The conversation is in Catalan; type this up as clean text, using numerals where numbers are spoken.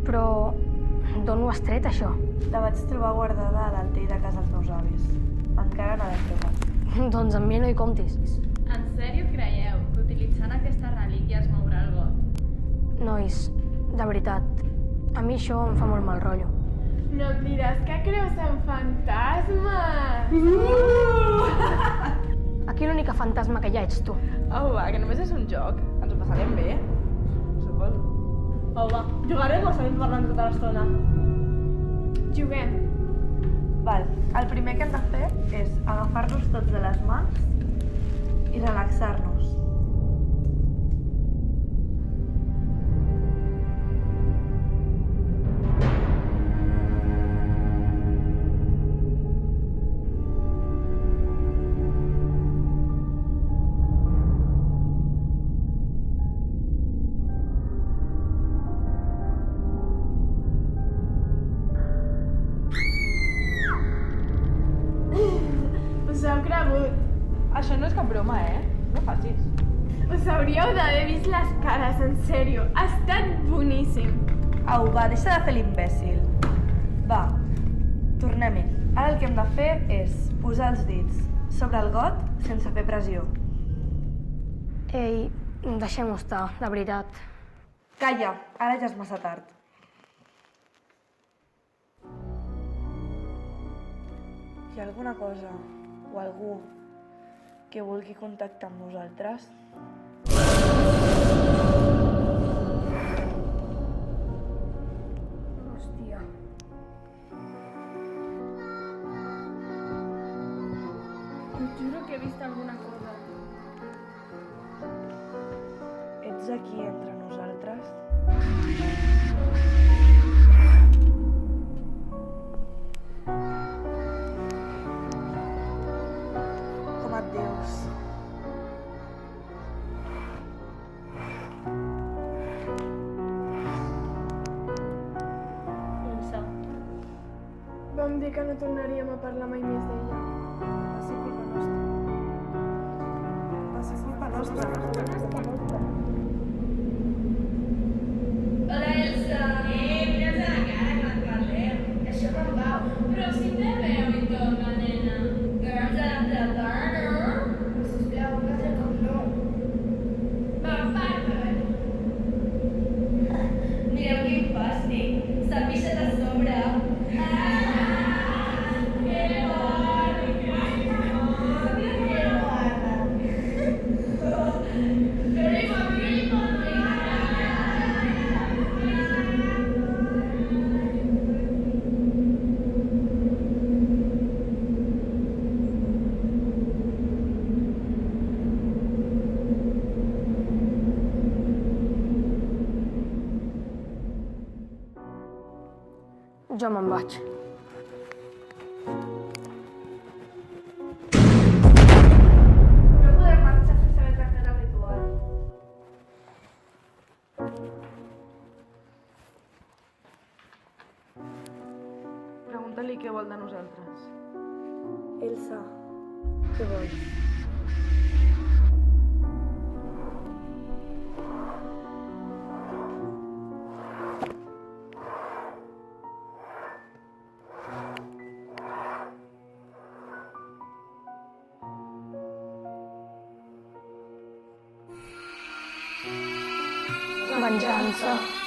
Però d'on ho has tret, això? La vaig trobar guardada a l'altell de casa dels meus avis. Encara no l'he trobat. Doncs amb mi no hi comptis. En sèrio creieu que utilitzant aquesta relíquia es mourà el got? Nois, de veritat, a mi això em fa molt mal rotllo. No em diràs que creus en fantasmes! Aquí l'única fantasma que hi ha ets tu. Au, va, que només és un joc. Ens ho passarem bé, suposo. Au, va, jugarem o seguim parlant tota l'estona? Juguem. Val, el primer que hem de fer és agafar-nos tots de les mans i relaxar-nos. Us heu cregut. Això no és cap broma, No facis. Us hauríeu d'haver vist les cares, en sèrio. Ha estat boníssim. Au, va, deixa de fer l'imbècil. Va, tornem-hi. Ara el que hem de fer és posar els dits sobre el got sense fer pressió. Ei, deixem-ho estar, de veritat. Calla, ara ja és massa tard. Hi ha alguna cosa o algú que vulgui contactar amb nosaltres? Hòstia. Us juro que he vist alguna cosa. Ets aquí entre nosaltres? Com et dius? Elsa. Vam dir que no tornaríem a parlar mai més d'ella. Va ser culpa nostra. Va ser culpa nostra. Hola, Elsa! Mira'ns a la cara quan parlem. Això me'n va. Però si té veu i tot, la nena. Que ens ha d'entretar, no? Sisplau, un altre cop no. Va, aparta't! Mireu quin fàstic. S'ha pixat a sobre. Jo me'n vaig. No podem marxar sense haver tractat el ritual. Pregunta-li què vol de nosaltres. Elsa, què vols? venjança.